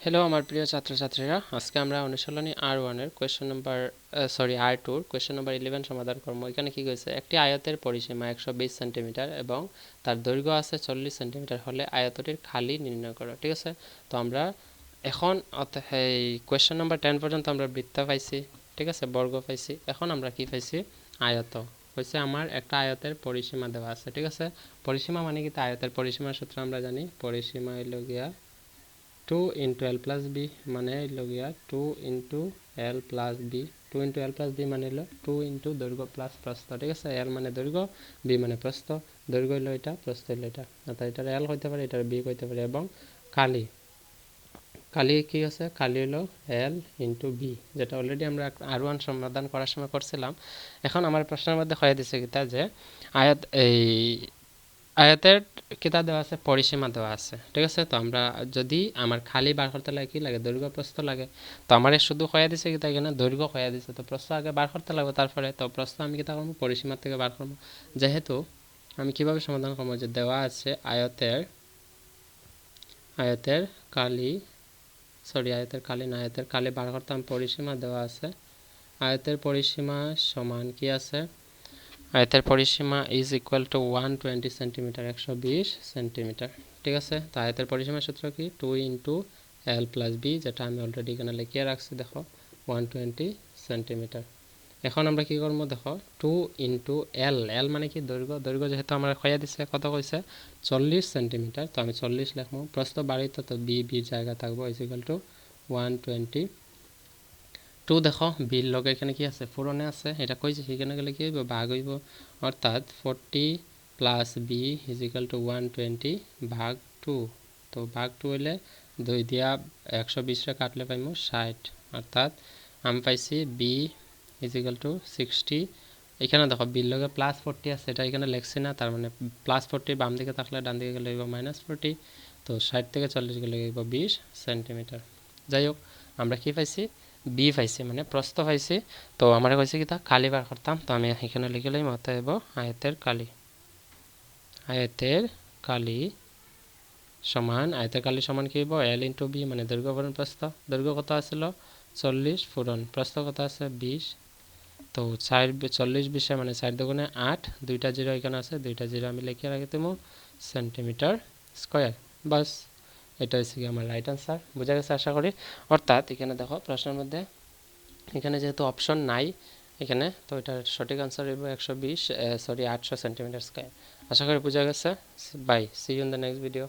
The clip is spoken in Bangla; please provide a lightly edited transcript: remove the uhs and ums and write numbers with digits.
হ্যালো আমার প্রিয় ছাত্রছাত্রীরা, আজকে আমরা অনুশীলনী R1 এর কোশ্চেন নাম্বার R2 এর কোশ্চেন নাম্বার 11 সমাধান করব। এখানে কি হয়েছে, একটি আয়তের পরিসীমা 120 সেন্টিমিটার এবং তার দৈর্ঘ্য আছে 40 সেন্টিমিটার হলে আয়তটির খালি নির্ণয় করো। ঠিক আছে, তো আমরা এখন এই কোশ্চেন নাম্বার 10 পর্যন্ত আমরা বৃত্ত পাইছি, ঠিক আছে, বর্গ পাইছি। এখন আমরা কি পাইছি, আয়ত হয়েছে। আমার একটা আয়তের পরিসীমা দেওয়া আছে, ঠিক আছে। পরিসীমা মানে কি, আয়তের পরিসীমার সূত্র আমরা জানি, পরিসীমা হইল গিয়া 2 into L plus B মানে হইলো গিয়া 2 into L plus B 2 into L plus B মানে হলো 2 into দৈর্ঘ্য প্লাস প্রস্থ। ঠিক আছে, L মানে দৈর্ঘ্য, B মানে প্রস্থ। দৈর্ঘ্য হইলো এটা, প্রস্থ হইলো এটা, অর্থাৎ এটার L হইতে পারে, এটার B হইতে পারে। এবং কালি কালি কি আছে, কালি হলো L into B, যেটা অলরেডি আমরা R1 সমাধান করার সময় করছিলাম। এখন আমার প্রশ্নের মধ্যে হয়ে দিছে কিতা যে আয়াত এই আয়তের কিতা দেওয়া আছে, পরিসীমা দেওয়া আছে। ঠিক আছে, তো আমরা যদি আমার খালি বার করতে লাগে কি লাগে, দৈর্ঘ্য প্রস্থ লাগে। তো আমার শুধু হয়ে দিছে কিতা, এখানে দৈর্ঘ্য হয়ে দিছে, তো প্রস্থ আগে বার করতে লাগবে। তারপরে তো প্রস্থ আমি কিতা করবো, পরিসীমা থেকে বার করবো। যেহেতু আমি কিভাবে সমাধান করবো, যে দেওয়া আছে আয়তের কালি আয়তের কালি বার করতে আমি পরিসীমা দেওয়া আছে। আয়তের পরিসীমা সমান কি আছে, আয়তের পরিসীমা is equal to 120 centimetre, 120 centimetre. ঠিক আছে, তো আয়তের পরিসীমার সূত্র কি, 2 ইন্টু L প্লাস বি, যেটা আমি অলরেডি এখানে লিখিয়ে রাখছি, দেখো 120 সেন্টিমিটার। এখন আমরা কি করবো, দেখো 2 ইন্টু L মানে কি, দৈর্ঘ্য যেহেতু আমার হইয়া দিচ্ছে, কত কইছে 40 সেন্টিমিটার, তো আমি 40 লিখবো। প্রস্থ বাড়িতে তো বির জায়গা থাকবো, ইজ ইকুয়াল টু 120 2। দেখো বির লগে এখানে কি আছে, পূরণে আছে, এটা কইছে, সেখানে গেলে কি হইব, ভাগ হইব। অর্থাৎ 40 plus B is equal to 120 ভাগ 2। তো ভাগ 2 হইলে 2 দিয়া 120 কাটলে পাইমু 60, অর্থাৎ আমি পাইছি বি ইজ ইকুয়াল টু 60। এখানে দেখো বির লগে প্লাস 40 আছে, এটা এখানে লেখছি না, তার মানে প্লাস 40 বাম দিকে থাকলে ডান দিকে গেলে হইব মাইনাস 40। তো 60 থেকে 40 গেলে হইব 20 সেন্টিমিটার। যাই হোক, আমরা কি পাইছি, বি পাইছি, মানে প্রস্থ পাইছি। তো আমার কইছে কি, তা কালি বার করতাম, তো আমি এখানে লিখে লই, অতএব আয়তের কালি সমান কি হইব, এল ইন্টু বি, মানে দৈর্ঘ্য পূরণ প্রস্থ। দৈর্ঘ্য কত আছিল 40, পূরণ প্রস্থ কত আছে 20। তো 40 20 মানে 4 দুগুণে 8, দুইটা জিরো এখানে আছে, দুইটা জিরো আমি লিখে রাখি দেবো, সেন্টিমিটার স্কোয়ার। বাস, এটা হচ্ছে কি আমার রাইট আনসার। বোঝা গেছে আশা করি। অর্থাৎ এখানে দেখো প্রশ্নের মধ্যে এখানে যেহেতু অপশন নাই এখানে, তো এটার সঠিক আনসার হইব 800 সেন্টিমিটার স্কয়ার। আশা করি বোঝা গেছে। Bye, see you in the next video.